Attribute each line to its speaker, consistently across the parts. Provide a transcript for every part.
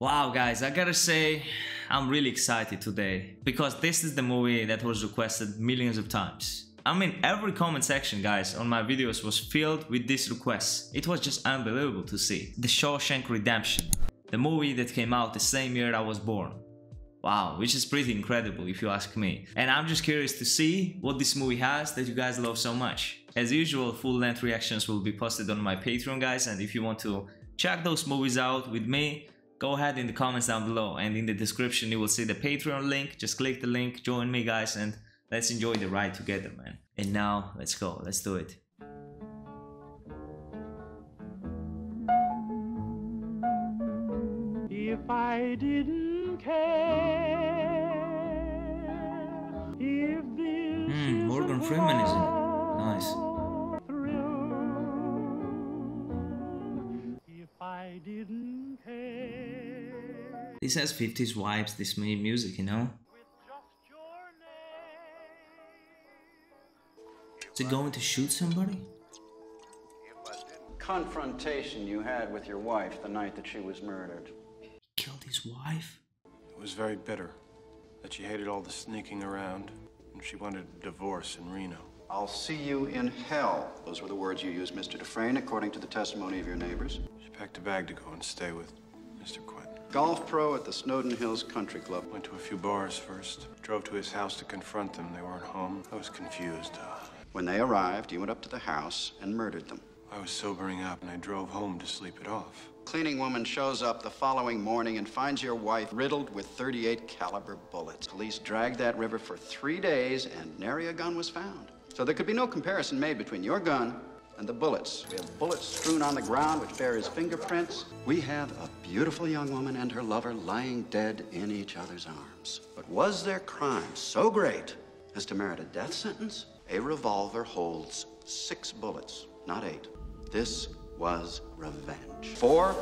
Speaker 1: Wow guys, I gotta say, I'm really excited today because this is the movie that was requested millions of times. I mean, every comment section guys on my videos was filled with these requests. It was just unbelievable to see. The Shawshank Redemption, the movie that came out the same year I was born. Wow, which is pretty incredible if you ask me. And I'm just curious to see what this movie has that you guys love so much. As usual, full-length reactions will be posted on my Patreon guys, and if you want to check those movies out with me, go ahead in the comments down below, and in the description you will see the Patreon link. Just click the link, join me guys, and let's enjoy the ride together, man. And now, let's go, let's do it.
Speaker 2: If I didn't care, if this
Speaker 1: Morgan Freeman is in it. Nice.
Speaker 2: If I didn't care,
Speaker 1: This has 50s vibes, this music, you know?
Speaker 2: with just your name.
Speaker 1: Is it going to shoot somebody?
Speaker 3: Confrontation you had with your wife the night that she was murdered.
Speaker 1: He killed his wife?
Speaker 4: It was very bitter that she hated all the sneaking around and she wanted a divorce in Reno.
Speaker 3: I'll see you in hell. Those were the words you used, Mr. Dufresne, according to the testimony of your neighbors.
Speaker 4: She packed a bag to go and stay with Mr. Quentin.
Speaker 3: Golf pro at the Snowden Hills Country Club.
Speaker 4: Went to a few bars first. Drove to his house to confront them. They weren't home. I was confused.
Speaker 3: When they arrived, you went up to the house and murdered them.
Speaker 4: I was sobering up and I drove home to sleep it off.
Speaker 3: Cleaning woman shows up the following morning and finds your wife riddled with .38 caliber bullets. Police dragged that river for 3 days and nary a gun was found. So there could be no comparison made between your gun and the bullets. We have bullets strewn on the ground which bear his fingerprints. We have a beautiful young woman and her lover lying dead in each other's arms. But was their crime so great as to merit a death sentence? A revolver holds 6 bullets, not 8. This was revenge. 4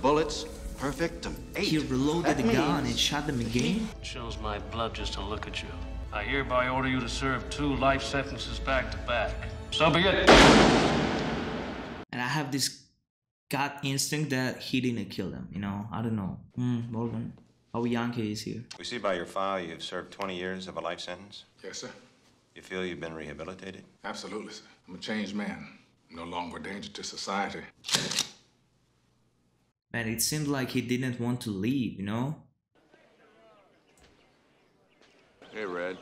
Speaker 3: bullets per victim. 8.
Speaker 1: He reloaded the gun and shot them again?
Speaker 5: It chills my blood just to look at you. I hereby order you to serve 2 life sentences back to back. So be it.
Speaker 1: And I have this gut instinct that he didn't kill them, you know? I don't know. Morgan, how young he is here.
Speaker 6: We see by your file you've served 20 years of a life sentence.
Speaker 7: Yes, sir.
Speaker 6: You feel you've been rehabilitated?
Speaker 7: Absolutely, sir. I'm a changed man. I'm no longer a danger to society.
Speaker 1: Man, it seemed like he didn't want to leave, you know?
Speaker 8: Hey, Red.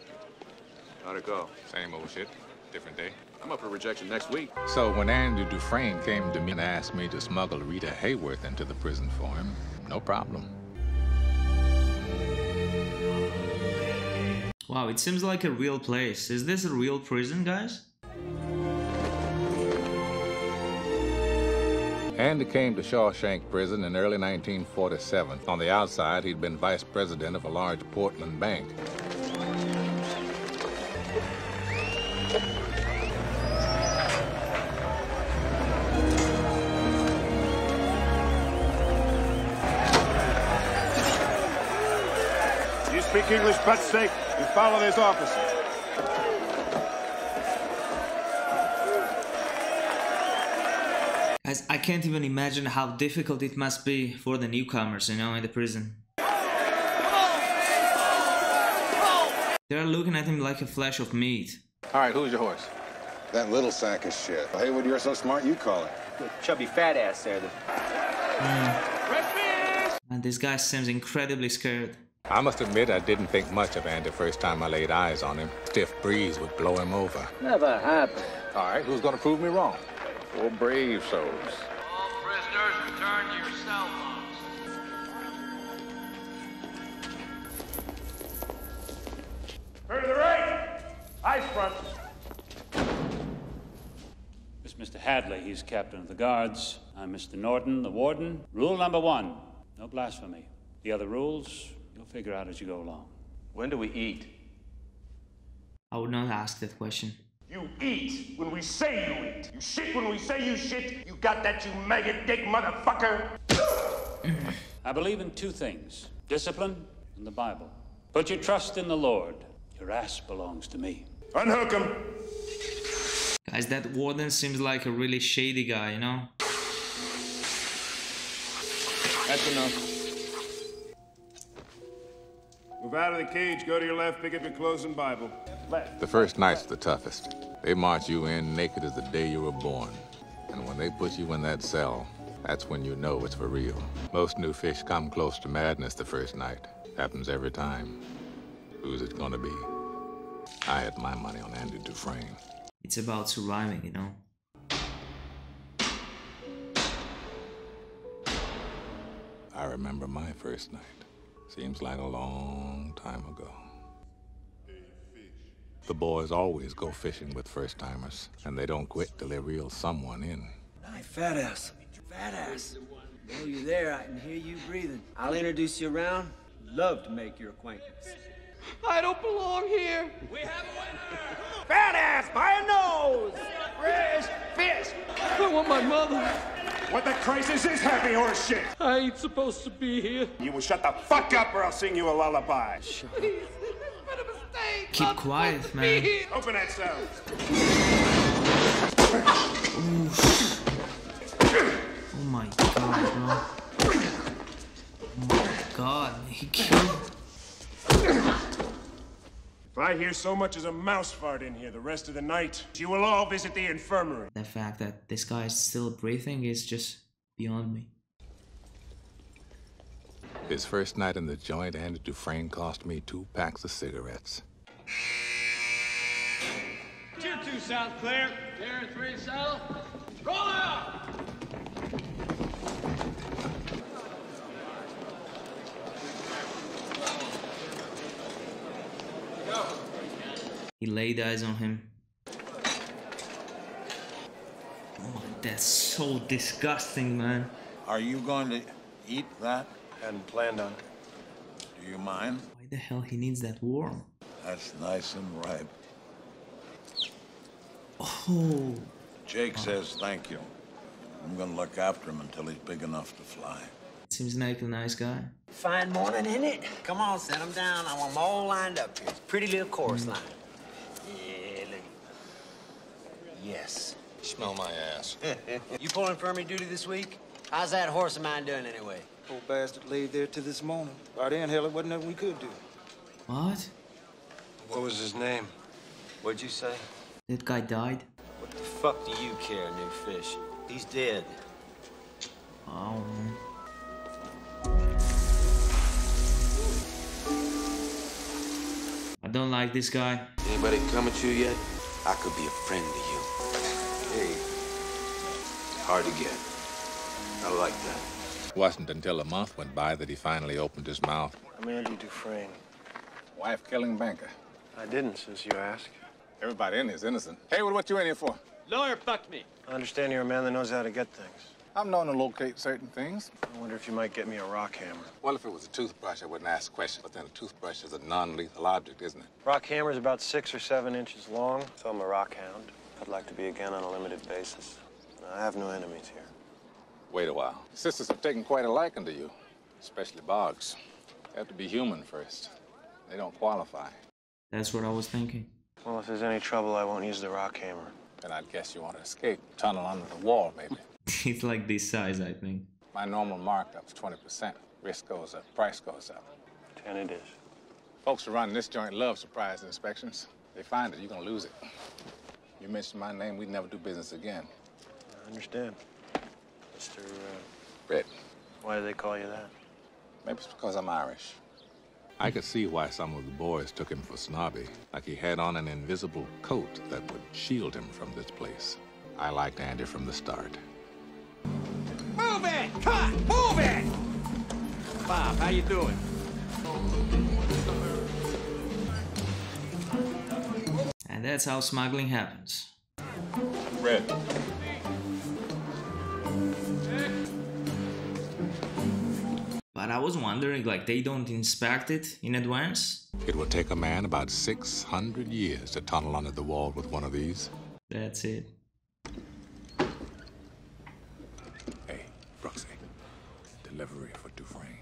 Speaker 8: How'd it go?
Speaker 9: Same old shit, different day.
Speaker 8: I'm up for rejection next week.
Speaker 9: So when Andy Dufresne came to me and asked me to smuggle Rita Hayworth into the prison for him, no problem.
Speaker 1: Wow, it seems like a real place. Is this a real prison, guys?
Speaker 9: Andy came to Shawshank Prison in early 1947. On the outside, he'd been vice president of a large Portland bank.
Speaker 8: You speak English, butt's sake. You follow this officer.
Speaker 1: Guys, I can't even imagine how difficult it must be for the newcomers, you know, in the prison. They're looking at him like a flesh of meat.
Speaker 9: All right, who's your horse?
Speaker 8: That little sack of shit. Haywood, you're so smart, you call it.
Speaker 10: Chubby fat ass there.
Speaker 1: And this guy seems incredibly scared.
Speaker 9: I must admit I didn't think much of Andy first time I laid eyes on him. Stiff breeze would blow him over.
Speaker 10: Never happened.
Speaker 9: All right, who's gonna prove me wrong?
Speaker 8: 4 brave souls.
Speaker 5: All prisoners return to your cell phones.
Speaker 8: Turn to the right. Eyes front.
Speaker 5: This is Mr. Hadley. He's captain of the guards. I'm Mr. Norton, the warden. Rule number 1, no blasphemy. The other rules, you'll figure out as you go along.
Speaker 10: When do we eat?
Speaker 1: I would not ask that question.
Speaker 8: You eat when we say you eat. You shit when we say you shit. You got that, you maggot dick motherfucker?
Speaker 5: I believe in 2 things, discipline and the Bible. Put your trust in the Lord. Your ass belongs to me.
Speaker 8: Unhook him.
Speaker 1: Guys, that warden seems like a really shady guy, you know?
Speaker 10: That's enough.
Speaker 4: Move out of the cage, go to your left, pick up your clothes and Bible. Left.
Speaker 9: The first night's the toughest. They march you in naked as the day you were born. And when they put you in that cell, that's when you know it's for real. Most new fish come close to madness the first night. Happens every time. Who's it gonna be? I had my money on Andy Dufresne.
Speaker 1: It's about surviving, you know.
Speaker 9: I remember my first night. Seems like a long time ago. The boys always go fishing with first-timers, and they don't quit till they reel someone in.
Speaker 11: Hey, fat ass. Fat ass. While you're there, I can hear you breathing. I'll introduce you around. Love to make your acquaintance.
Speaker 12: I don't belong here.
Speaker 8: We have a winner! Fat ass by a nose! Fresh fish!
Speaker 12: I want my mother.
Speaker 8: What the Christ is this happy horse shit?
Speaker 12: I ain't supposed to be here.
Speaker 8: You will shut the fuck up or I'll sing you a lullaby.
Speaker 12: Please, it's been a mistake.
Speaker 1: Keep quiet, man.
Speaker 8: Open that cell.
Speaker 1: Oh my god, bro. Oh my god, he killed.
Speaker 8: If I hear so much as a mouse fart in here the rest of the night, you will all visit the infirmary.
Speaker 1: The fact that this guy is still breathing is just beyond me.
Speaker 9: His first night in the joint, Andy Dufresne cost me 2 packs of cigarettes.
Speaker 12: Tier 2 south clear. Tier 3 south. Roll out!
Speaker 1: He laid eyes on him. Oh, that's so disgusting, man.
Speaker 13: Are you going to eat that?
Speaker 4: Hadn't planned on it.
Speaker 13: Do you mind?
Speaker 1: Why the hell he needs that worm?
Speaker 13: That's nice and ripe.
Speaker 1: Oh.
Speaker 13: Jake says thank you. I'm gonna look after him until he's big enough to fly.
Speaker 1: Seems like a nice guy.
Speaker 11: Fine morning, isn't it? Come on, set them down. I want them all lined up here. Pretty little chorus line. Yeah, look. Yes.
Speaker 9: Smell my ass.
Speaker 11: You pulling infirmary duty this week? How's that horse of mine doing anyway?
Speaker 14: Poor bastard laid there till this morning. By then, hell, it wasn't nothing we could do.
Speaker 1: What?
Speaker 4: What was his name?
Speaker 11: What'd you say?
Speaker 1: That guy died?
Speaker 11: What the fuck do you care, new fish? He's dead.
Speaker 1: Oh, man. I don't like this guy.
Speaker 10: Anybody come at you yet? I could be a friend to you. Hey, hard to get. I like that.
Speaker 9: It wasn't until a month went by that he finally opened his mouth.
Speaker 4: I'm Andy Dufresne.
Speaker 9: Wife-killing banker.
Speaker 4: I didn't, since you ask.
Speaker 9: Everybody in here is innocent. Haywood, what you in here for?
Speaker 12: Lawyer fucked me.
Speaker 4: I understand you're a man that knows how to get things.
Speaker 9: I'm known to locate certain things.
Speaker 4: I wonder if you might get me a rock hammer.
Speaker 9: Well, if it was a toothbrush, I wouldn't ask questions. But then a toothbrush is a non-lethal object, isn't it?
Speaker 4: Rock hammer's about 6 or 7 inches long, so I'm a rock hound. I'd like to be again on a limited basis. I have no enemies here.
Speaker 9: Wait a while. Sisters have taken quite a liking to you, especially Boggs. They have to be human first. They don't qualify.
Speaker 1: That's what I was thinking.
Speaker 4: Well, if there's any trouble, I won't use the rock hammer.
Speaker 9: Then I'd guess you want to escape. Tunnel under the wall, maybe.
Speaker 1: It's like this size, I think.
Speaker 9: My normal markup's 20%. Risk goes up, price goes up.
Speaker 4: 10 it is.
Speaker 9: Folks who run this joint love surprise inspections. They find it, you're gonna lose it. You mention my name, we'd never do business again.
Speaker 4: I understand. Mr.
Speaker 9: Red.
Speaker 4: Why do they call you that?
Speaker 9: Maybe it's because I'm Irish. I could see why some of the boys took him for snobby, like he had on an invisible coat that would shield him from this place. I liked Andy from the start.
Speaker 12: Move it! Cut! Move it! Bob, how you doing?
Speaker 1: And that's how smuggling happens.
Speaker 9: Red.
Speaker 1: But I was wondering, like, they don't inspect it in advance?
Speaker 9: It will take a man about 600 years to tunnel under the wall with one of these.
Speaker 1: That's it.
Speaker 9: Hey, Brooksy. Delivery for Dufresne.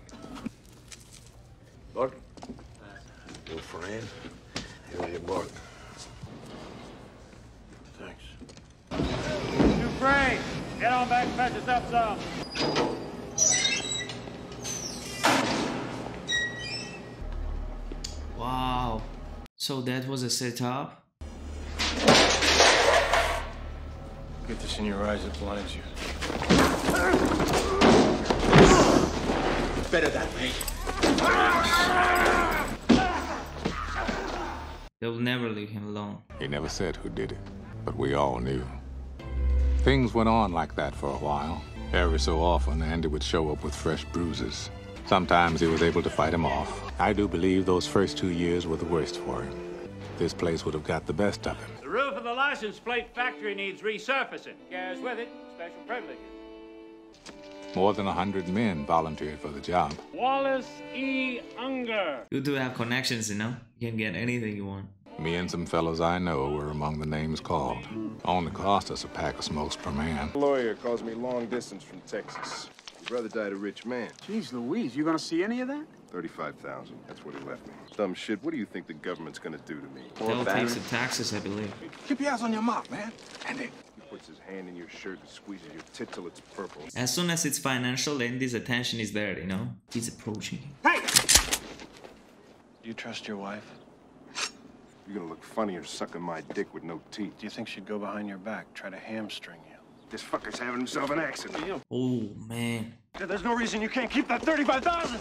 Speaker 10: Look. Dufresne. Here's your book.
Speaker 4: Thanks.
Speaker 2: Dufresne, get on back and fetch us up some.
Speaker 1: So that was a setup?
Speaker 4: Get this in your eyes, it blinds you.
Speaker 12: Better that way.
Speaker 1: They'll never leave him alone.
Speaker 9: He never said who did it, but we all knew. Things went on like that for a while. Every so often, Andy would show up with fresh bruises. Sometimes he was able to fight him off. I do believe those first 2 years were the worst for him. This place would have got the best of him.
Speaker 2: The roof of the license plate factory needs resurfacing. Carries with it special privileges.
Speaker 9: More than 100 men volunteered for the job.
Speaker 2: Wallace E. Unger.
Speaker 1: You do have connections, you know? You can get anything you want.
Speaker 9: Me and some fellows I know were among the names called. Only cost us a pack of smokes per man.
Speaker 15: Lawyer calls me long distance from Texas. His brother died a rich man.
Speaker 16: Jeez Louise, you gonna see any of that?
Speaker 15: 35,000. That's what he left me. Dumb shit. What do you think the government's gonna do to me?
Speaker 1: They'll take the taxes, I believe.
Speaker 7: Keep your eyes on your mouth, man. Andy.
Speaker 15: He puts his hand in your shirt and squeezes your tit till it's purple.
Speaker 1: As soon as it's financial, Andy's attention is there, you know? He's approaching.
Speaker 4: Hey! Do you trust your wife?
Speaker 15: You're gonna look funnier sucking my dick with no teeth.
Speaker 4: Do you think she'd go behind your back, try to hamstring you?
Speaker 15: This fucker's having himself an accident.
Speaker 1: Oh, man.
Speaker 4: There's no reason you can't keep that 35,000.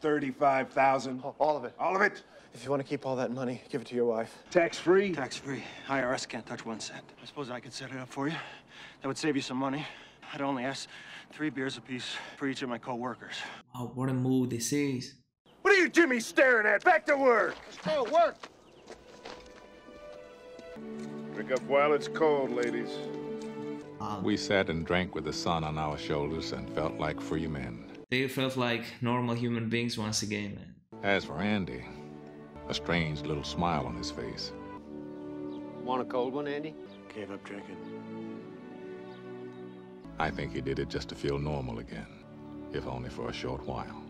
Speaker 15: 35,000.
Speaker 4: All of it.
Speaker 15: All of it?
Speaker 4: If you want to keep all that money, give it to your wife.
Speaker 15: Tax-free?
Speaker 4: Tax-free. IRS can't touch 1 cent. I suppose I could set it up for you. That would save you some money. I'd only ask 3 beers apiece for each of my co-workers.
Speaker 1: Wow, what a move this is.
Speaker 15: What are you Jimmy staring at? Back to work!
Speaker 4: Let's go, work!
Speaker 15: Drink up while it's cold, ladies.
Speaker 9: We sat and drank with the sun on our shoulders and felt like free men.
Speaker 1: They felt like normal human beings once again, man.
Speaker 9: As for Andy, a strange little smile on his face.
Speaker 11: Want a cold one, Andy?
Speaker 4: Gave up drinking.
Speaker 9: I think he did it just to feel normal again, if only for a short while.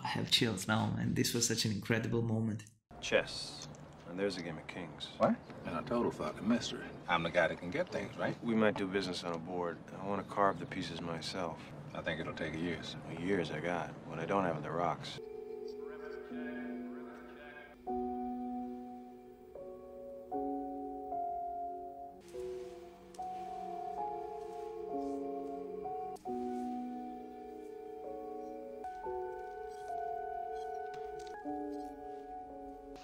Speaker 1: I have chills now, man. This was such an incredible moment.
Speaker 4: Chess. And there's a game of kings.
Speaker 9: What? And a total fucking mystery. I'm the guy that can get things, right?
Speaker 4: We might do business on a board. I want to carve the pieces myself.
Speaker 9: I think it'll take years.
Speaker 4: Years I got. What I don't have are the rocks.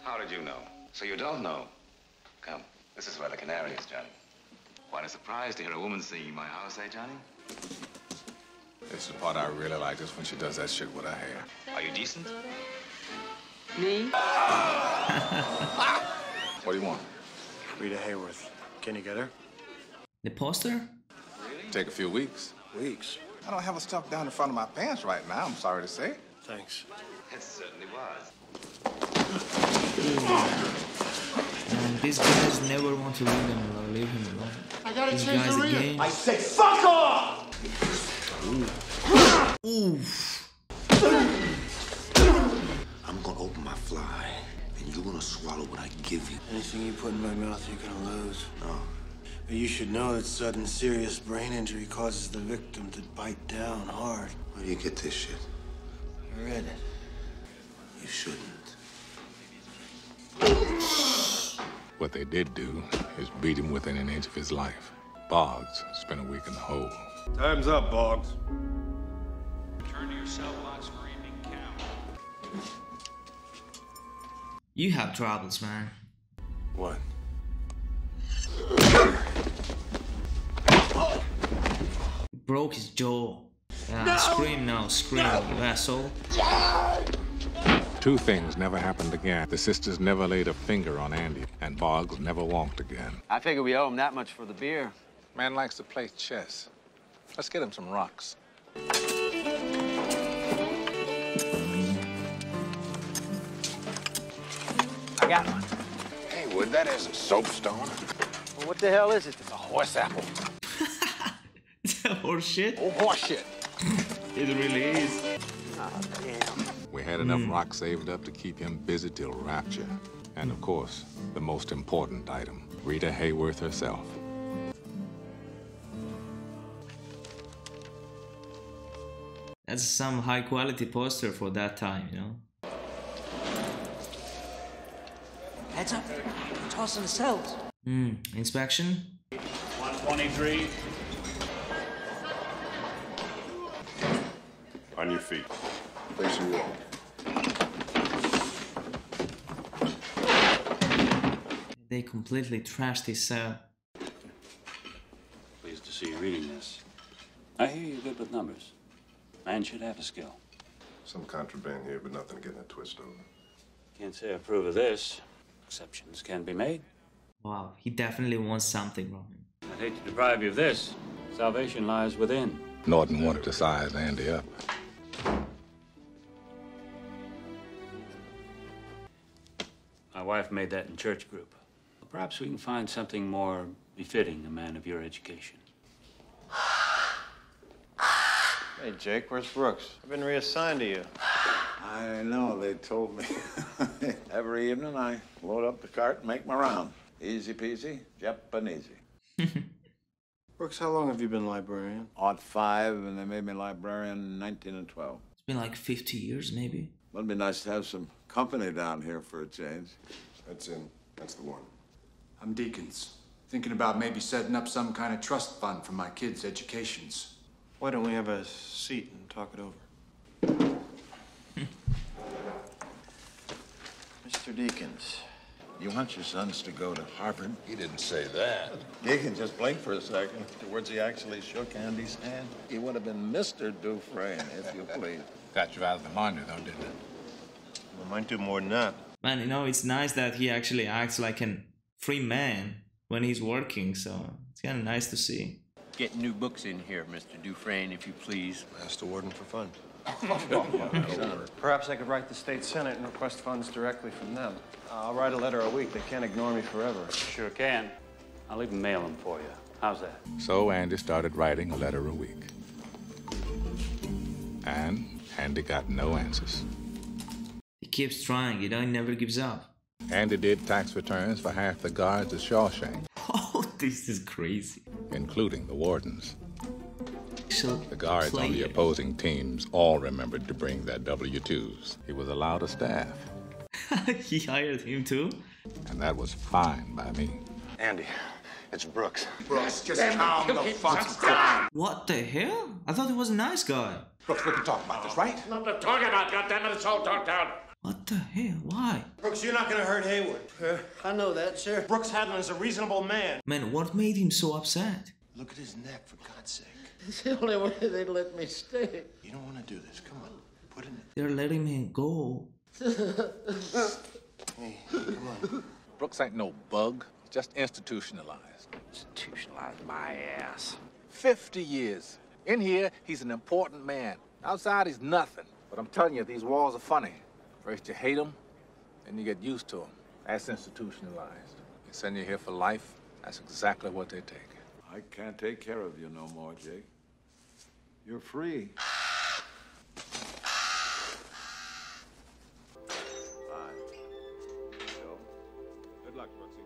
Speaker 10: How did you know? So you don't know? Come, this is where the canary is, Johnny. Quite a surprise to hear a woman singing in my house, eh, Johnny?
Speaker 9: This is the part I really like, is when she does that shit with her hair.
Speaker 10: Are you decent?
Speaker 11: Me?
Speaker 9: What do you want?
Speaker 4: Rita Hayworth. Can you get her?
Speaker 1: The poster?
Speaker 9: Take a few weeks.
Speaker 4: Weeks?
Speaker 9: I don't have her stuff down in front of my pants right now, I'm sorry to say.
Speaker 4: Thanks.
Speaker 10: It certainly was.
Speaker 1: And these guys never want to leave him alone.
Speaker 8: I gotta
Speaker 1: These
Speaker 8: change
Speaker 1: guys
Speaker 8: the reel.
Speaker 1: again.
Speaker 8: I say fuck off!
Speaker 1: Oof.
Speaker 10: I'm gonna open my fly, and you're gonna swallow what I give you.
Speaker 4: Anything you put in my mouth, you're gonna lose.
Speaker 10: No.
Speaker 4: But you should know that sudden serious brain injury causes the victim to bite down hard.
Speaker 10: Where do you get this shit?
Speaker 4: I read it.
Speaker 10: You shouldn't.
Speaker 9: What they did do is beat him within an inch of his life. Boggs spent a week in the hole.
Speaker 15: Time's up, Boggs.
Speaker 5: Return to your cell blocks for evening count.
Speaker 1: You have troubles, man.
Speaker 4: What?
Speaker 1: Broke his jaw. No! Scream now, scream, you asshole.
Speaker 9: 2 things never happened again. The sisters never laid a finger on Andy, and Boggs never walked again.
Speaker 11: I figure we owe him that much for the beer.
Speaker 9: Man likes to play chess. Let's get him some rocks.
Speaker 11: I got one.
Speaker 7: Hey, Wood, that is a soapstone.
Speaker 11: Well, what the hell is it?
Speaker 7: It's a horse apple.
Speaker 1: Horse shit?
Speaker 7: Oh, horse shit.
Speaker 1: It really is.
Speaker 11: Oh, damn.
Speaker 9: We had enough rock saved up to keep him busy till rapture. And of course, the most important item, Rita Hayworth herself.
Speaker 1: That's some high quality poster for that time, you know?
Speaker 11: Heads up. Tossing the cells.
Speaker 1: Inspection.
Speaker 5: 123.
Speaker 15: On your feet. Facing wall.
Speaker 1: They completely trashed his cell.
Speaker 5: Pleased to see you reading this. I hear you're good with numbers. Man should have a skill.
Speaker 15: Some contraband here, but nothing getting it twisted over.
Speaker 5: Can't say I approve of this. Exceptions can be made.
Speaker 1: Wow, he definitely wants something wrong.
Speaker 5: I'd hate to deprive you of this. Salvation lies within.
Speaker 9: Norton wanted to size Andy up.
Speaker 5: My wife made that in church group. Perhaps we can find something more befitting a man of your education.
Speaker 17: Hey, Jake, where's Brooks? I've been reassigned to you.
Speaker 13: I know, they told me. Every evening I load up the cart and make my round. Easy peasy, Japanesey.
Speaker 17: Brooks, how long have you been librarian?
Speaker 13: Odd 5, and they made me librarian 19 and 12.
Speaker 1: It's been like 50 years, maybe.
Speaker 13: Well, it'd be nice to have some company down here for a change.
Speaker 15: That's in. That's the one.
Speaker 14: I'm Deacons. Thinking about maybe setting up some kind of trust fund for my kids' educations.
Speaker 17: Why don't we have a seat and talk it over? Mr. Deacons.
Speaker 13: You want your sons to go to Harvard?
Speaker 9: He didn't say that.
Speaker 13: Deacon just blinked for a second. Afterwards, he actually shook Andy's hand. He would have been Mr. Dufresne, if you please.
Speaker 9: Got you out of the minor, though, didn't it?
Speaker 17: Well, might do more than that.
Speaker 1: Man, you know, it's nice that he actually acts like a free man when he's working, so it's kind of nice to see.
Speaker 12: Get new books in here, Mr. Dufresne, if you please.
Speaker 17: Ask the warden for funds. Perhaps I could write the state senate and request funds directly from them. I'll write a letter a week. They can't ignore me forever.
Speaker 5: Sure can. I'll even mail them for you. How's that?
Speaker 9: So Andy started writing a letter a week. And Andy got no answers.
Speaker 1: He keeps trying, you know, he never gives up.
Speaker 9: Andy did tax returns for half the guards at Shawshank.
Speaker 1: Oh, this is crazy.
Speaker 9: Including the wardens.
Speaker 1: So
Speaker 9: the guards on the opposing teams all remembered to bring their W-2s. He was allowed a staff.
Speaker 1: He hired him too?
Speaker 9: And that was fine by me.
Speaker 17: Andy, it's Brooks.
Speaker 14: Brooks, just calm the fuck down.
Speaker 1: What the hell? I thought he was a nice guy.
Speaker 14: Brooks, we can talk about this, right?
Speaker 8: Nothing to talk about, goddammit, it's all talked out.
Speaker 1: What the hell? Why?
Speaker 17: Brooks, you're not gonna hurt Haywood. I know that, sir. Brooks Hadlin is a reasonable man.
Speaker 1: Man, what made him so upset?
Speaker 17: Look at his neck, for God's sake.
Speaker 11: It's the only way they let me stay.
Speaker 17: You don't want to do this. Come on. Put it in.
Speaker 1: They're letting me go.
Speaker 17: Hey, come on.
Speaker 9: Brooks ain't no bug. He's just institutionalized.
Speaker 12: Institutionalized my ass.
Speaker 9: 50 years. In here, he's an important man. Outside, he's nothing. But I'm telling you, these walls are funny. First you hate them, then you get used to them. That's institutionalized. They send you here for life. That's exactly what they take.
Speaker 13: I can't take care of you no more, Jake. You're free. Bye. Joe. Good luck, Brooksy.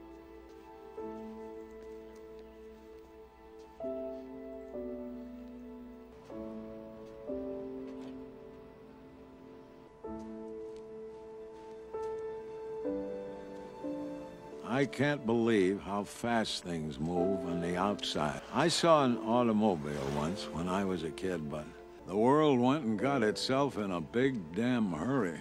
Speaker 13: I can't believe how fast things move on the outside. I saw an automobile once when I was a kid, but the world went and got itself in a big damn hurry.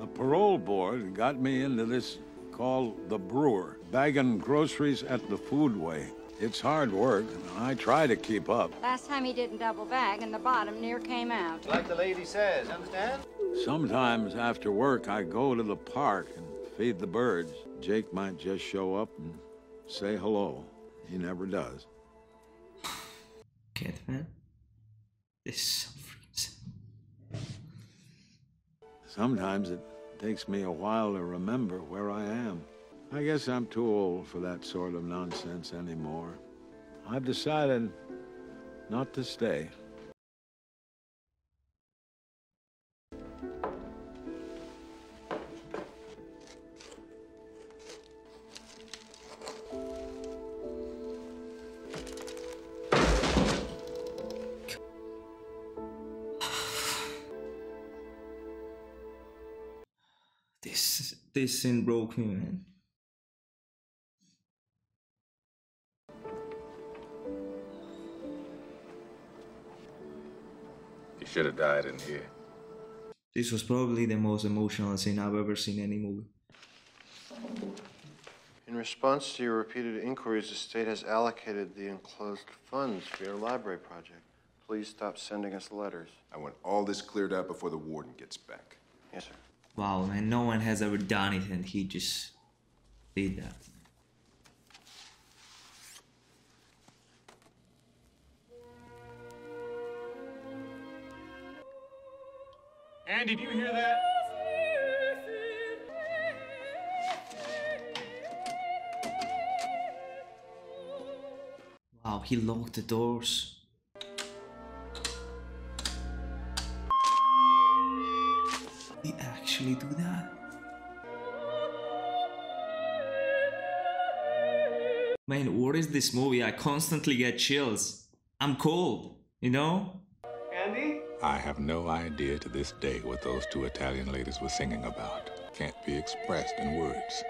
Speaker 13: The parole board got me into this called the Brewer, bagging groceries at the foodway. It's hard work. I try to keep up.
Speaker 18: Last time he didn't double bag and the bottom near came out.
Speaker 17: Like the lady says, understand?
Speaker 13: Sometimes after work, I go to the park and feed the birds. Jake might just show up and say hello. He never does.
Speaker 1: Kid, man. This is so freaking.
Speaker 13: Sometimes it takes me a while to remember where I am. I guess I'm too old for that sort of nonsense anymore. I've decided not to stay.
Speaker 1: This scene broke me, man.
Speaker 9: You should have died in here.
Speaker 1: This was probably the most emotional scene I've ever seen in any movie.
Speaker 17: In response to your repeated inquiries, the state has allocated the enclosed funds for your library project. Please stop sending us letters.
Speaker 15: I want all this cleared up before the warden gets back.
Speaker 17: Yes, sir.
Speaker 1: Wow, man, no one has ever done it and he just did that.
Speaker 2: Andy, do you hear that?
Speaker 1: Wow, he locked the doors. Did he actually do that? Man, what is this movie? I constantly get chills. I'm cold, you know?
Speaker 2: Andy?
Speaker 9: I have no idea to this day what those two Italian ladies were singing about. Can't be expressed in words,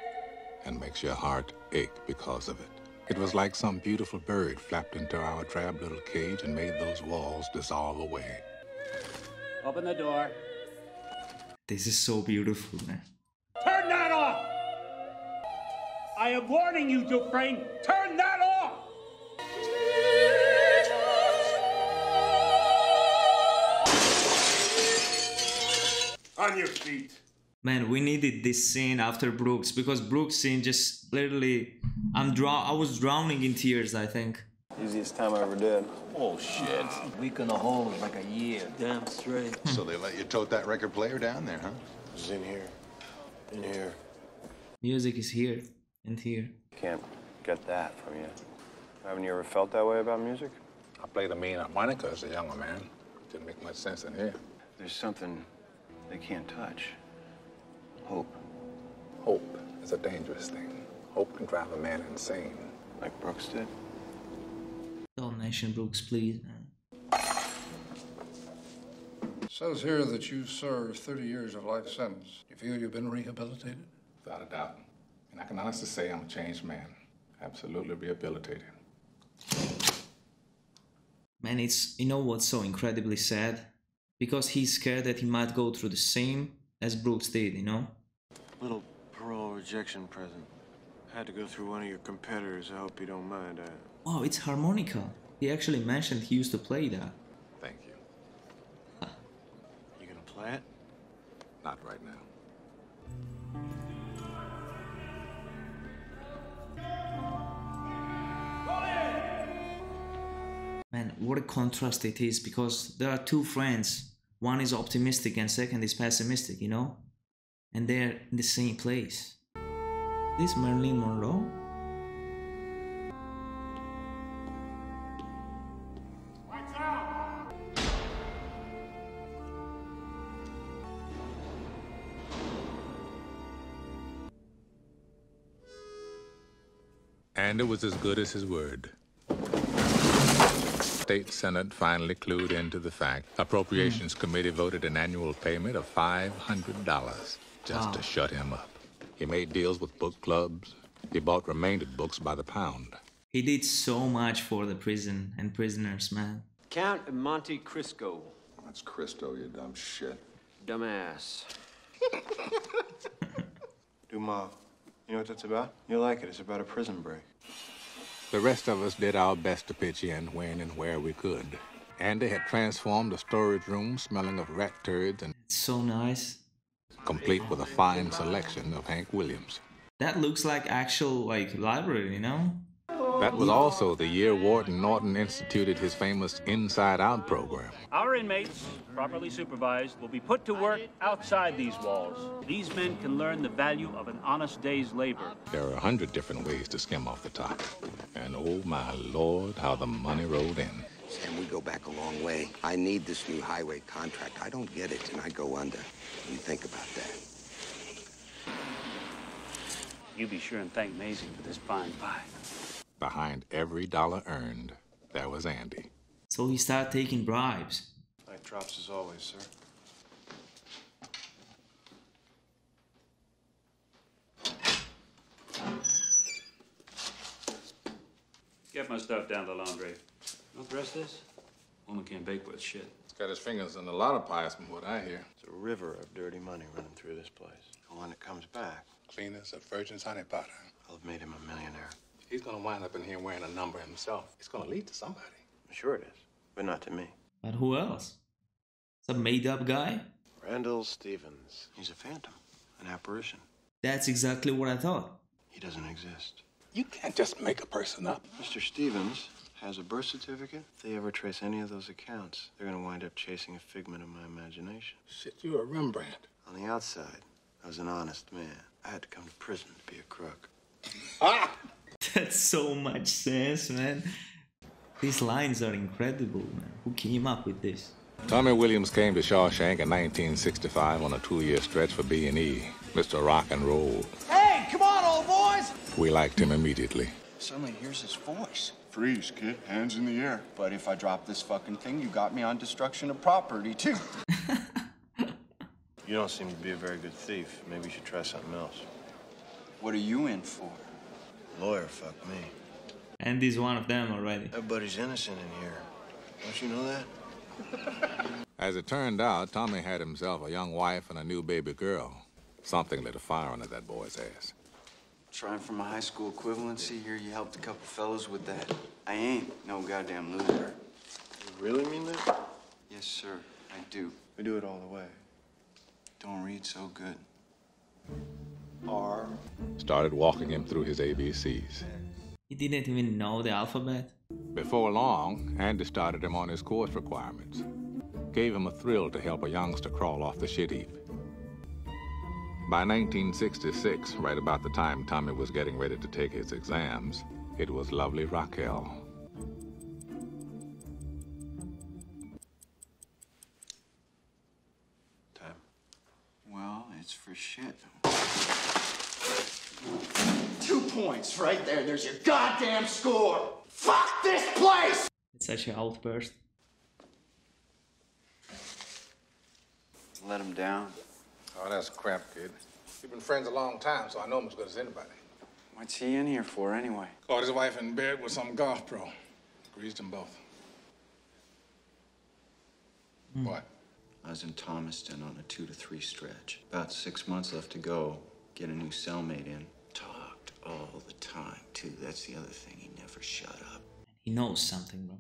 Speaker 9: and makes your heart ache because of it. It was like some beautiful bird flapped into our drab little cage and made those walls dissolve away.
Speaker 5: Open the door.
Speaker 1: This is so beautiful, man.
Speaker 2: Turn that off! I am warning you, Dufresne. Turn that off! On your feet.
Speaker 1: Man, we needed this scene after Brooks because Brooks' scene just literally, I was drowning in tears, I think.
Speaker 17: Easiest time I ever did.
Speaker 11: Oh, shit. A week in the hole was like a year. Damn straight.
Speaker 15: So they let you tote that record player down there, huh?
Speaker 17: It was in here. In here.
Speaker 1: Music is here and here.
Speaker 17: Can't get that from you. Haven't you ever felt that way about music?
Speaker 9: I played a mean harmonica as a younger man. Didn't make much sense in here.
Speaker 17: There's something they can't touch. Hope.
Speaker 9: Hope is a dangerous thing. Hope can drive a man insane.
Speaker 17: Like Brooks did?
Speaker 1: Don't mention Brooks, please, man.
Speaker 7: It says here that you served 30 years of life sentence. You feel you've been rehabilitated?
Speaker 9: Without a doubt. And I can honestly say I'm a changed man. Absolutely rehabilitated.
Speaker 1: Man, you know what's so incredibly sad? Because he's scared that he might go through the same as Brooks did, you know?
Speaker 17: Little parole rejection present. Had to go through one of your competitors. I hope you don't mind.
Speaker 1: Wow, it's harmonica. He actually mentioned he used to play that.
Speaker 9: Thank you.
Speaker 17: You gonna play it?
Speaker 9: Not right now.
Speaker 1: Man, what a contrast it is because there are two friends. One is optimistic and second is pessimistic, you know? And they're in the same place. This Marilyn Monroe?
Speaker 2: Lights out!
Speaker 9: And it was as good as his word. State Senate finally clued into the fact. Appropriations Committee voted an annual payment of $500 just to shut him up. He made deals with book clubs. He bought remainder books by the pound.
Speaker 1: He did so much for the prison and prisoners, man.
Speaker 11: Count of Monte Cristo.
Speaker 15: That's Cristo, you dumb shit.
Speaker 11: Dumbass.
Speaker 17: Dumas. You know what that's about? You'll like it. It's about a prison break.
Speaker 9: The rest of us did our best to pitch in when and where we could. Andy had transformed the storage room smelling of rat turds and
Speaker 1: It's so nice.
Speaker 9: complete with a fine selection of Hank Williams.
Speaker 1: That looks like actual library, you know?
Speaker 9: That was also the year Warden Norton instituted his famous Inside Out program.
Speaker 5: Our inmates, properly supervised, will be put to work outside these walls. These men can learn the value of an honest day's labor.
Speaker 9: There are 100 different ways to skim off the top. And oh my Lord, how the money rolled in.
Speaker 19: Sam, we go back a long way. I need this new highway contract. I don't get it, and I go under. What do you think about that?
Speaker 5: You be sure and thank Maisie for this fine pie.
Speaker 9: Behind every dollar earned, there was Andy.
Speaker 1: So he started taking bribes.
Speaker 17: Night drops as always, sir.
Speaker 5: Get my stuff down to the laundry. Want the rest of this? Woman can't bake with shit.
Speaker 9: He's got his fingers in a lot of pies from what I hear.
Speaker 17: It's a river of dirty money running through this place. And when it comes back,
Speaker 7: Clean as a virgin's honey pot.
Speaker 17: I'll have made him a millionaire.
Speaker 7: He's gonna wind up in here wearing a number himself. It's gonna lead to somebody.
Speaker 17: Sure it is, but not to me.
Speaker 1: But who else? Some made-up guy?
Speaker 17: Randall Stevens. He's a phantom, an apparition.
Speaker 1: That's exactly what I thought.
Speaker 17: He doesn't exist.
Speaker 7: You can't just make a person up.
Speaker 17: Mr. Stevens has a birth certificate. If they ever trace any of those accounts, they're gonna wind up chasing a figment of my imagination.
Speaker 7: Shit, you're a Rembrandt.
Speaker 17: On the outside, I was an honest man. I had to come to prison to be a crook.
Speaker 1: That's so much sense, man. These lines are incredible, man. Who came up with this?
Speaker 9: Tommy Williams came to Shawshank in 1965 on a 2-year stretch for B&E, Mr. Rock and Roll.
Speaker 12: Hey, come on, old boys!
Speaker 9: We liked him immediately.
Speaker 3: Suddenly hears his voice.
Speaker 15: Freeze, kid. Hands in the air.
Speaker 3: But if I drop this fucking thing, you got me on destruction of property, too.
Speaker 17: You don't seem to be a very good thief. Maybe you should try something else.
Speaker 3: What are you in for?
Speaker 17: Lawyer, fuck me.
Speaker 1: And he's one of them already.
Speaker 17: Everybody's innocent in here. Don't you know that?
Speaker 9: As it turned out, Tommy had himself a young wife and a new baby girl. Something lit a fire under that boy's ass.
Speaker 3: Trying for my high school equivalency here, you helped a couple fellows with that. I ain't no goddamn loser.
Speaker 17: You really mean that?
Speaker 3: Yes, sir, I do.
Speaker 17: We do it all the way.
Speaker 3: Don't read so good.
Speaker 17: R.
Speaker 9: Started walking him through his ABCs.
Speaker 1: He didn't even know the alphabet.
Speaker 9: Before long, Andy started him on his course requirements. Gave him a thrill to help a youngster crawl off the shit heap. By 1966, right about the time Tommy was getting ready to take his exams, it was lovely Raquel.
Speaker 17: Time.
Speaker 3: Well, it's for shit. 2 points right there. There's your goddamn score. Fuck this place!
Speaker 1: It's such an outburst.
Speaker 3: Let him down.
Speaker 7: Oh, that's crap, kid. We've been friends a long time, so I know him as good as anybody.
Speaker 3: What's he in here for, anyway?
Speaker 7: Caught his wife in bed with some golf pro. Greased them both. What?
Speaker 3: I was in Thomaston on a 2 to 3 stretch. About 6 months left to go. Get a new cellmate in. Talked all the time, too. That's the other thing. He never shut up.
Speaker 1: He knows something, bro.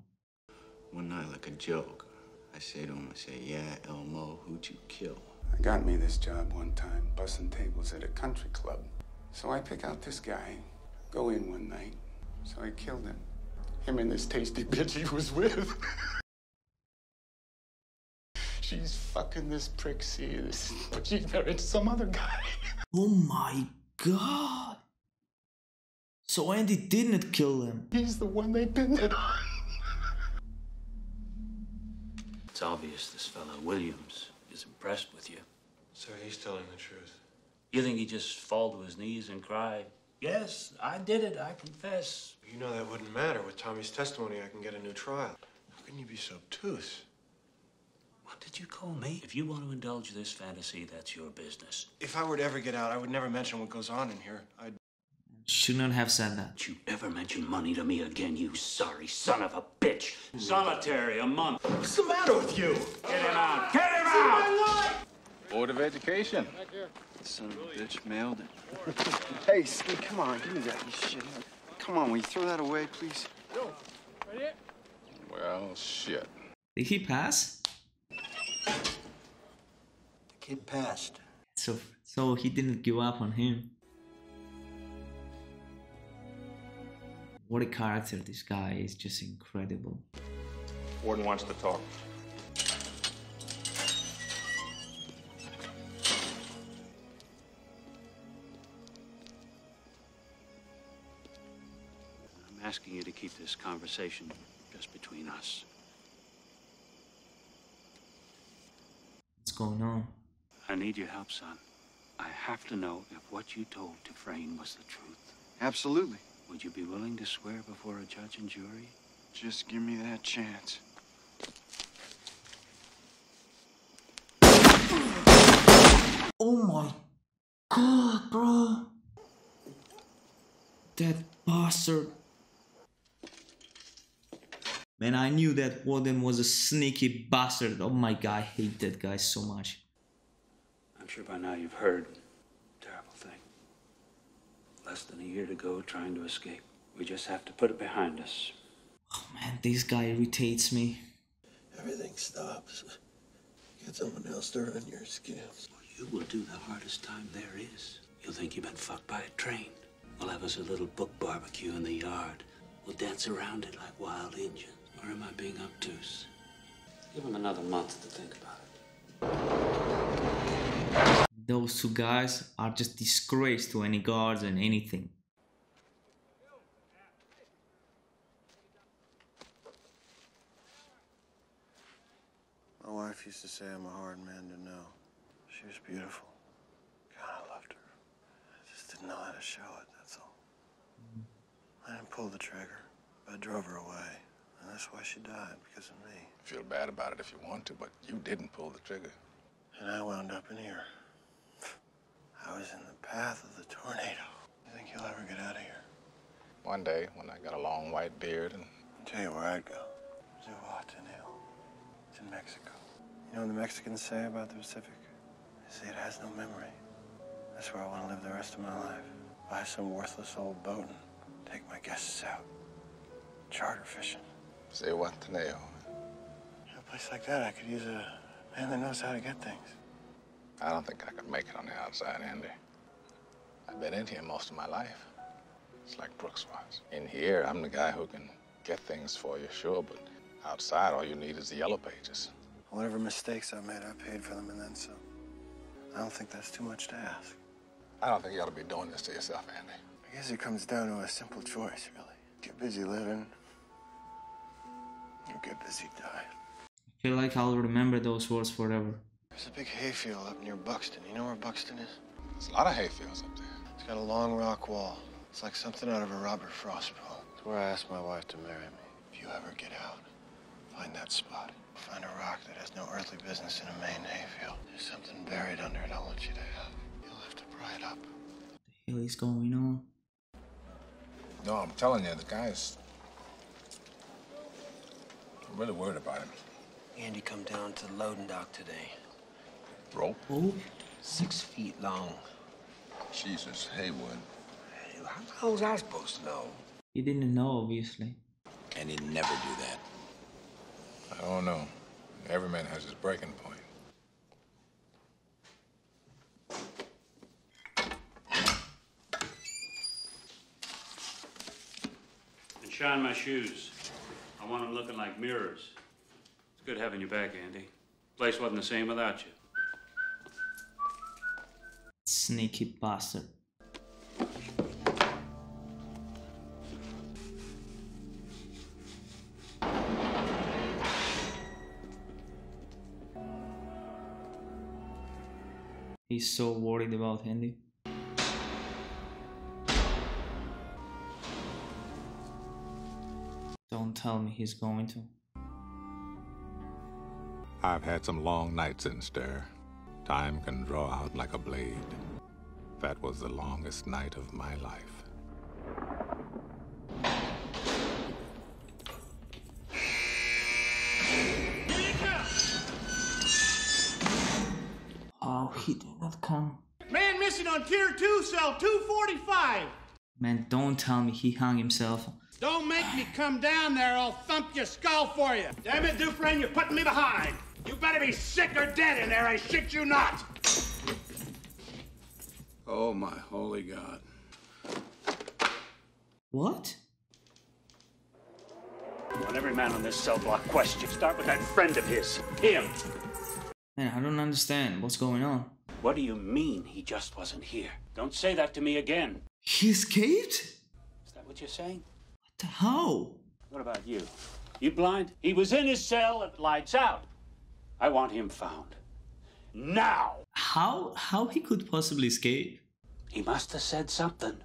Speaker 3: One night, like a joke, I say to him, yeah, Elmo, who'd you kill?
Speaker 20: I got me this job one time, bussing tables at a country club. So I pick out this guy, go in one night. So I killed him. Him and this tasty bitch he was with. She's fucking this prick, see this, but she's married to some other guy.
Speaker 1: Oh my god! So Andy didn't kill him.
Speaker 20: He's the one they pinned it on.
Speaker 5: It's obvious this fellow Williams is impressed with you.
Speaker 17: So he's telling the truth.
Speaker 5: You think he'd just fall to his knees and cry, "Yes, I did it, I confess"?
Speaker 17: You know that wouldn't matter. With Tommy's testimony, I can get a new trial. How can you be so obtuse?
Speaker 5: What did you call me? If you want to indulge this fantasy, that's your business.
Speaker 17: If I were to ever get out, I would never mention what goes on in here. I'd...
Speaker 1: Should not have said that.
Speaker 5: Don't you ever mention money to me again, you sorry son of a bitch. Solitary, a month.
Speaker 17: What's the matter with you?
Speaker 5: Get him out! Get him out!
Speaker 9: Board of Education.
Speaker 3: Son of a bitch mailed it. Hey, Ski, come on, give me that, you shit. Come on, will you throw that away, please?
Speaker 9: Well, shit.
Speaker 1: Did he pass?
Speaker 17: The kid passed.
Speaker 1: So he didn't give up on him. What a character this guy is, just incredible.
Speaker 15: Warden wants to talk.
Speaker 5: I'm asking you to keep this conversation just between us.
Speaker 1: What's going on?
Speaker 5: I need your help, son. I have to know if what you told Dufresne was the truth.
Speaker 3: Absolutely.
Speaker 5: Would you be willing to swear before a judge and jury?
Speaker 3: Just give me that chance.
Speaker 1: Oh my god, bro. That bastard. Man, I knew that Warden was a sneaky bastard. Oh my god, I hate that guy so much.
Speaker 5: I'm sure by now you've heard. Terrible thing. Less than a year to go, trying to escape. We just have to put it behind us.
Speaker 1: Oh man, this guy irritates me.
Speaker 21: Everything stops. Get someone else to run your scams.
Speaker 5: You will do the hardest time there is. You'll think you've been fucked by a train. We'll have us a little book barbecue in the yard. We'll dance around it like wild Indians. Or am I being obtuse? Give him another month to think about it.
Speaker 1: Those two guys are just disgrace to any guards and anything.
Speaker 17: My wife used to say I'm a hard man to know. She was beautiful. God, I loved her. I just didn't know how to show it, that's all. I didn't pull the trigger, but I drove her away. And that's why she died, because of me.
Speaker 9: Feel bad about it if you want to, but you didn't pull the trigger.
Speaker 17: And I wound up in here. I was in the path of the tornado. You think you'll ever get out of here?
Speaker 9: One day, when I got a long white beard and...
Speaker 17: I'll tell you where I'd go. Zihuatanejo. It's in Mexico. You know what the Mexicans say about the Pacific? They say it has no memory. That's where I want to live the rest of my life. Buy some worthless old boat and take my guests out. Charter fishing.
Speaker 9: Zihuatanejo.
Speaker 17: In a place like that, I could use a man that knows how to get things.
Speaker 9: I don't think I could make it on the outside, Andy. I've been in here most of my life. It's like Brooks was. In here, I'm the guy who can get things for you, sure, but outside, all you need is the yellow pages.
Speaker 17: Whatever mistakes I made, I paid for them and then some. I don't think that's too much to ask.
Speaker 9: I don't think you ought to be doing this to yourself, Andy.
Speaker 17: I guess it comes down to a simple choice, really. Get busy living, or get busy dying.
Speaker 1: I feel like I'll remember those words forever.
Speaker 17: There's a big hayfield up near Buxton. You know where Buxton is?
Speaker 9: There's a lot of hayfields up there.
Speaker 17: It's got a long rock wall. It's like something out of a Robert Frost poem. It's where I asked my wife to marry me. If you ever get out, find that spot. Find a rock that has no earthly business in a Maine hayfield. There's something buried under it I want you to have. You'll have to pry it up.
Speaker 1: What the hell is going on?
Speaker 9: No, I'm telling you, the guy's... I'm really worried about him.
Speaker 11: Andy come down to the loading dock today.
Speaker 9: Rope?
Speaker 1: Oh.
Speaker 11: 6 feet long.
Speaker 9: Jesus, Haywood.
Speaker 11: How was I supposed to know?
Speaker 1: He didn't know, obviously.
Speaker 12: And he'd never do that.
Speaker 9: I don't know. Every man has his breaking point.
Speaker 5: And shine my shoes. I want them looking like mirrors. It's good having you back, Andy. Place wasn't the same without you.
Speaker 1: Sneaky bastard. He's so worried about Andy. Don't tell me he's going to.
Speaker 9: I've had some long nights in stir. Time can draw out like a blade. That was the longest night of my life.
Speaker 1: Oh, he did not come.
Speaker 2: Man missing on tier 2, cell 245.
Speaker 1: Man, don't tell me he hung himself.
Speaker 2: Don't make me come down there, I'll thump your skull for you. Damn it, Dufresne, you're putting me behind. You better be sick or dead in there, I shit you not.
Speaker 7: Oh, my holy God.
Speaker 1: What?
Speaker 5: I want every man on this cell block questioned. Start with that friend of his. Him.
Speaker 1: Man, I don't understand. What's going on?
Speaker 5: What do you mean he just wasn't here? Don't say that to me again.
Speaker 1: He escaped?
Speaker 5: Is that what you're saying?
Speaker 1: How?
Speaker 5: What about you? You blind? He was in his cell at lights out. I want him found. Now!
Speaker 1: How he could possibly escape?
Speaker 5: He must have said something.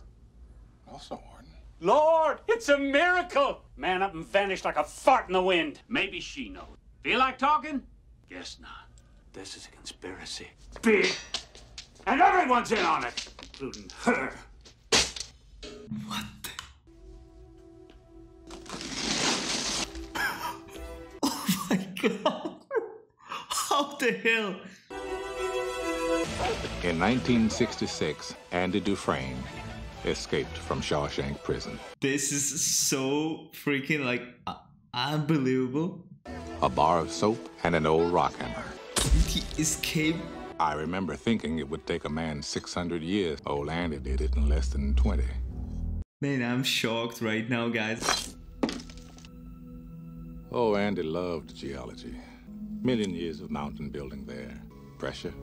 Speaker 9: Also, Warden.
Speaker 5: Lord, it's a miracle! Man up and vanished like a fart in the wind. Maybe she knows. Feel like talking? Guess not. This is a conspiracy. Big. And everyone's in on it, including her.
Speaker 1: What the... How the hell?
Speaker 9: In 1966, Andy Dufresne escaped from Shawshank Prison.
Speaker 1: This is so freaking like unbelievable.
Speaker 9: A bar of soap and an old rock hammer.
Speaker 1: He escaped.
Speaker 9: I remember thinking it would take a man 600 years. Old Andy did it in less than 20.
Speaker 1: Man, I'm shocked right now, guys.
Speaker 9: Oh, Andy loved geology. Million years of mountain building there. Pressure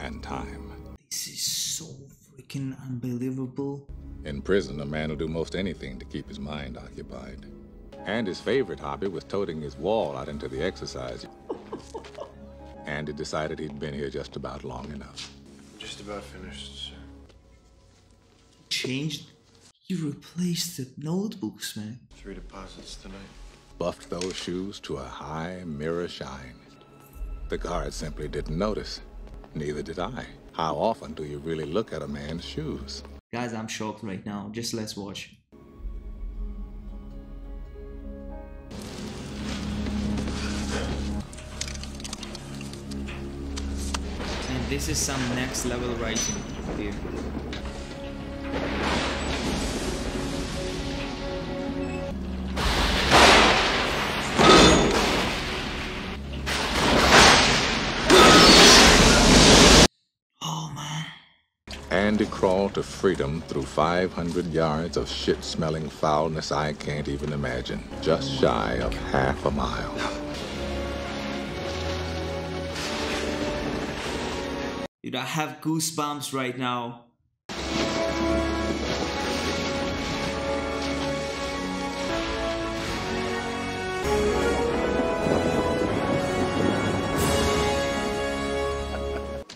Speaker 9: and time.
Speaker 1: This is so freaking unbelievable.
Speaker 9: In prison, a man will do most anything to keep his mind occupied. Andy's favorite hobby was toting his wall out into the exercise. Andy decided he'd been here just about long enough.
Speaker 17: Just about finished, sir.
Speaker 1: Changed? You replaced the notebooks, man.
Speaker 17: 3 deposits tonight.
Speaker 9: Buffed those shoes to a high mirror shine. The guard simply didn't notice. Neither did I. How often do you really look at a man's shoes?
Speaker 1: Guys, I'm shocked right now. Just let's watch. And this is some next level writing here.
Speaker 9: Andy crawled to freedom through 500 yards of shit-smelling foulness I can't even imagine. Just shy of half a mile.
Speaker 1: Dude, I have goosebumps right now.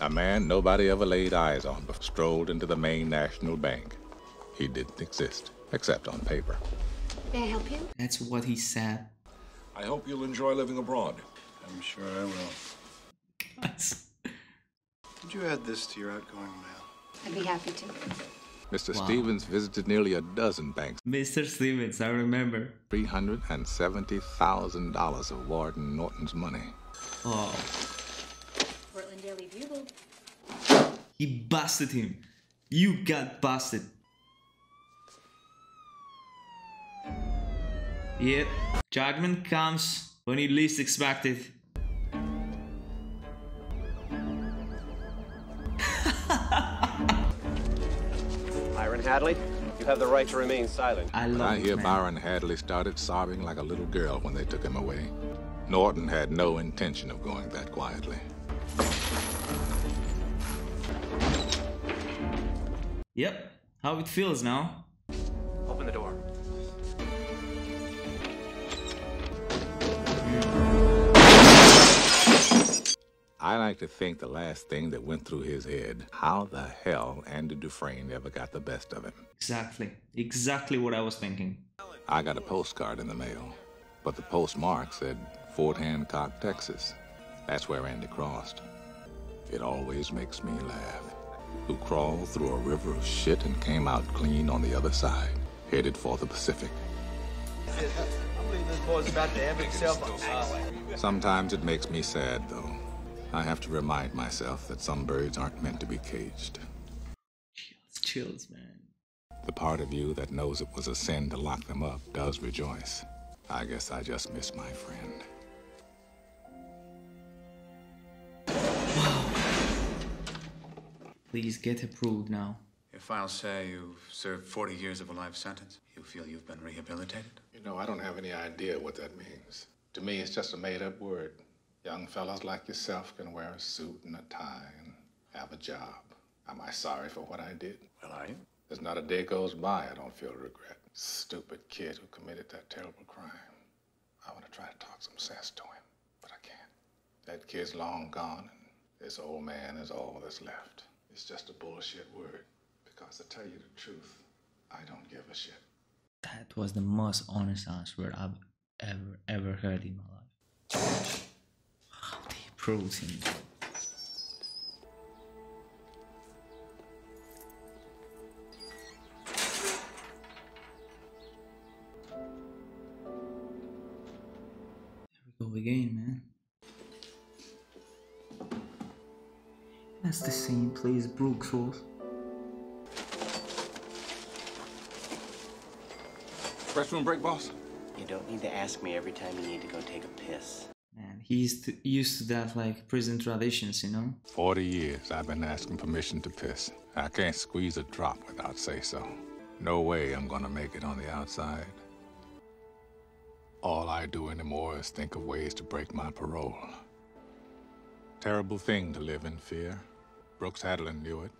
Speaker 9: A man nobody ever laid eyes on but strolled into the Maine National Bank. He didn't exist, except on paper.
Speaker 18: May I help you?
Speaker 1: That's what he said.
Speaker 6: I hope you'll enjoy living abroad.
Speaker 17: I'm sure I will. Could you add this to your outgoing mail?
Speaker 18: I'd be happy to.
Speaker 9: Mr.
Speaker 1: Wow.
Speaker 9: Stevens visited nearly a dozen banks.
Speaker 1: Mr. Stevens, I remember.
Speaker 9: $370,000 of Warden Norton's money.
Speaker 1: Oh.
Speaker 18: Portland Daily Bugle.
Speaker 1: He busted him. You got busted. Yep. Judgment comes when you least expect it.
Speaker 22: Byron Hadley, you have the right to remain silent.
Speaker 9: I hear Byron Hadley started sobbing like a little girl when they took him away. Norton had no intention of going that quietly.
Speaker 1: Yep. How it feels now.
Speaker 22: Open the door.
Speaker 9: I like to think the last thing that went through his head, how the hell Andy Dufresne ever got the best of him.
Speaker 1: Exactly. Exactly what I was thinking.
Speaker 9: I got a postcard in the mail, but the postmark said Fort Hancock, Texas. That's where Andy crossed. It always makes me laugh. Who crawled through a river of shit and came out clean on the other side, headed for the Pacific.
Speaker 11: I believe this boy's about to have himself a highway.
Speaker 9: Sometimes it makes me sad, though. I have to remind myself that some birds aren't meant to be caged.
Speaker 1: Chills, man.
Speaker 9: The part of you that knows it was a sin to lock them up does rejoice. I guess I just miss my friend.
Speaker 1: Please get approved now.
Speaker 14: Your files say you've served 40 years of a life sentence. You feel you've been rehabilitated?
Speaker 9: You know, I don't have any idea what that means. To me, it's just a made-up word. Young fellas like yourself can wear a suit and a tie and have a job. Am I sorry for what I did?
Speaker 14: Well, are you?
Speaker 9: There's not a day goes by I don't feel regret. Stupid kid who committed that terrible crime. I want to try to talk some sense to him, but I can't. That kid's long gone, and this old man is all that's left. It's just a bullshit word, because to tell you the truth, I don't give a shit.
Speaker 1: That was the most honest answer I've ever heard in my life. How they proved him. There we go. go again, man. That's the same place Brooks was.
Speaker 9: Restroom break, boss?
Speaker 11: You don't need to ask me every time you need to go take a piss.
Speaker 1: Man, he's used to that, like, prison traditions, you know?
Speaker 9: 40 years I've been asking permission to piss. I can't squeeze a drop without say-so. No way I'm gonna make it on the outside. All I do anymore is think of ways to break my parole. Terrible thing to live in fear. Brooks Hadlin knew it.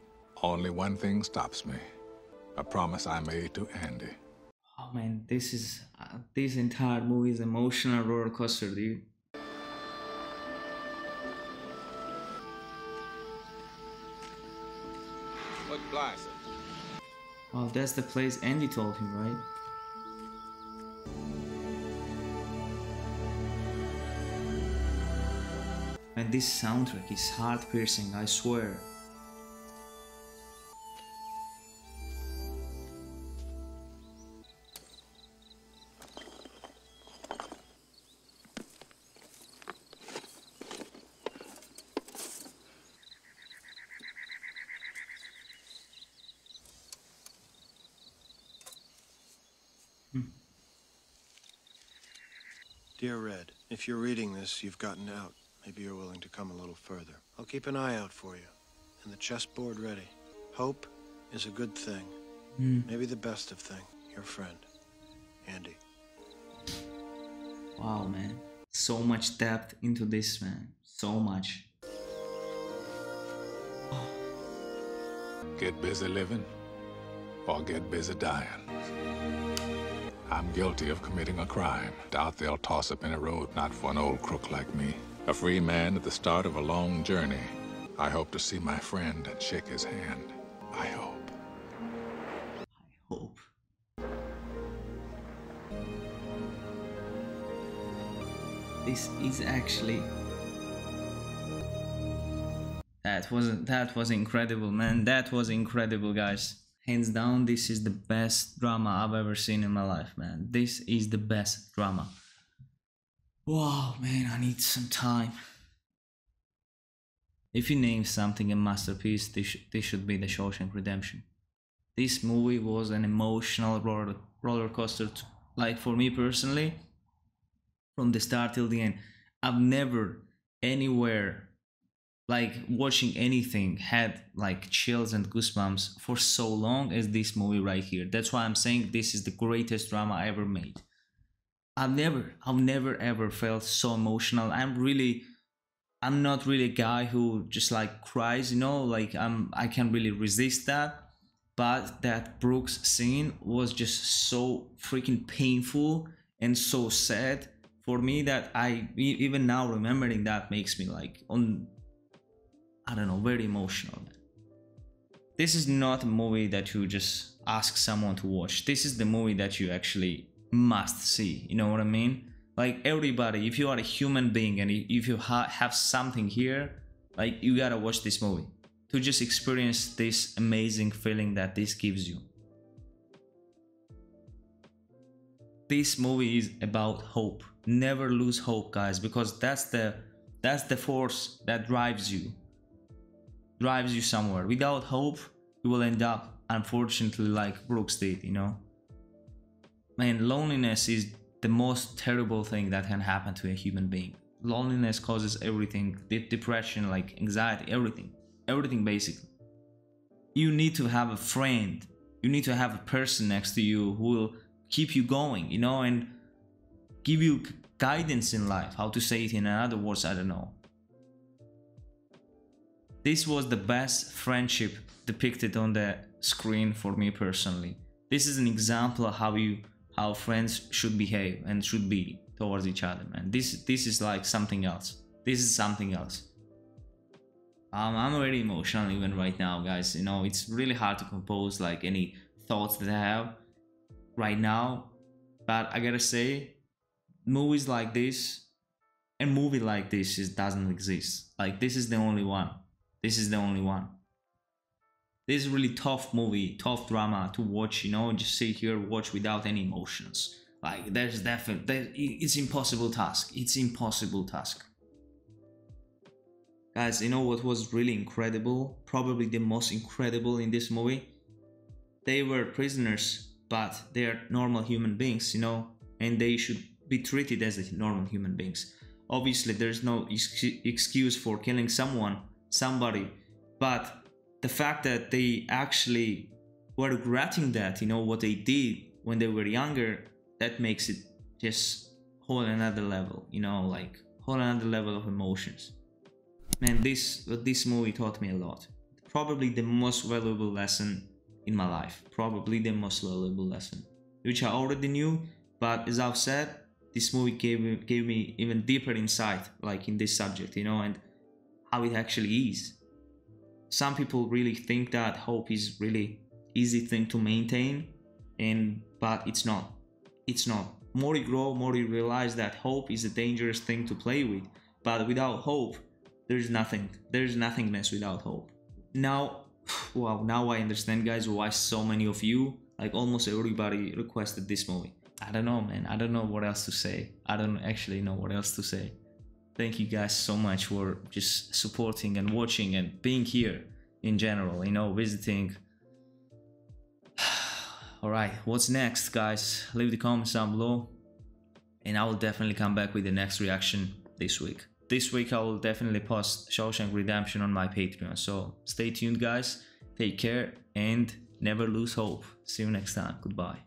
Speaker 9: Only one thing stops me. A promise I made to Andy.
Speaker 1: Oh man, this entire movie is emotional roller coaster, dude.
Speaker 9: Look, Blythe.
Speaker 1: Oh, that's the place Andy told him, right? And this soundtrack is heart-piercing, I swear.
Speaker 17: Dear Red, if you're reading this, you've gotten out. Maybe you're willing to come a little further. I'll keep an eye out for you, and the chessboard ready. Hope is a good thing. Maybe the best of thing. Your friend, Andy.
Speaker 1: Wow, man. So much depth into this, man. So much.
Speaker 9: Get busy living, or get busy dying. I'm guilty of committing a crime. Doubt they'll toss up any road not for an old crook like me. A free man at the start of a long journey. I hope to see my friend and shake his hand. I hope.
Speaker 1: I hope. This is actually... That was incredible, man. That was incredible, guys. Hands down, this is the best drama I've ever seen in my life, man. This is the best drama. Wow, man, I need some time. If you name something a masterpiece, this should be The Shawshank Redemption. This movie was an emotional roller coaster, like for me personally, from the start till the end. I've never anywhere, like watching anything, had like chills and goosebumps for so long as this movie right here. That's why I'm saying this is the greatest drama I ever made. I've never ever felt so emotional. I'm not really a guy who just like cries, you know, like I can't really resist that. But that Brooks scene was just so freaking painful and so sad for me that even now remembering that makes me like I don't know, very emotional. This is not a movie that you just ask someone to watch. This is the movie that you actually must see, you know what I mean? Like everybody, if you are a human being and if you have something here, like you gotta watch this movie to just experience this amazing feeling that this gives you. This movie is about hope. Never lose hope, guys, because that's the force that drives you somewhere. Without hope, you will end up, unfortunately, like Brooks did, you know? Man, loneliness is the most terrible thing that can happen to a human being. Loneliness causes everything, depression, like anxiety, everything basically. You need to have a friend, you need to have a person next to you who will keep you going, you know, and give you guidance in life. How to say it in other words, I don't know. This was the best friendship depicted on the screen for me personally. This is an example of how friends should behave and should be towards each other, man. This is like something else. This is something else. I'm very emotional even right now, guys. You know, it's really hard to compose like any thoughts that I have right now. But I gotta say, movies like this, a movie like this doesn't exist. Like this is the only one. This is the only one. This is really tough movie, tough drama to watch, you know, just sit here, watch without any emotions. Like there's definitely, it's impossible task. It's impossible task. Guys, you know what was really incredible? Probably the most incredible in this movie? They were prisoners, but they are normal human beings, you know, and they should be treated as normal human beings. Obviously, there's no excuse for killing somebody, but the fact that they actually were regretting that, you know, what they did when they were younger, that makes it just whole another level, you know, like whole another level of emotions. Man, this movie taught me a lot. Probably the most valuable lesson in my life. Probably the most valuable lesson, which I already knew, but as I've said, this movie gave me even deeper insight, like in this subject, you know, and how it actually is. Some people really think that hope is really easy thing to maintain, but it's not. It's not. More you grow, more you realize that hope is a dangerous thing to play with. But without hope, there's nothing. There's nothingness without hope. Now, wow, now I understand, guys, why so many of you, like almost everybody, requested this movie. I don't know, man. I don't know what else to say. I don't actually know what else to say. Thank you guys so much for just supporting and watching and being here in general, you know, visiting. Alright, what's next, guys? Leave the comments down below, and I will definitely come back with the next reaction this week. This week I will definitely post Shawshank Redemption on my Patreon, so stay tuned, guys. Take care and never lose hope. See you next time. Goodbye.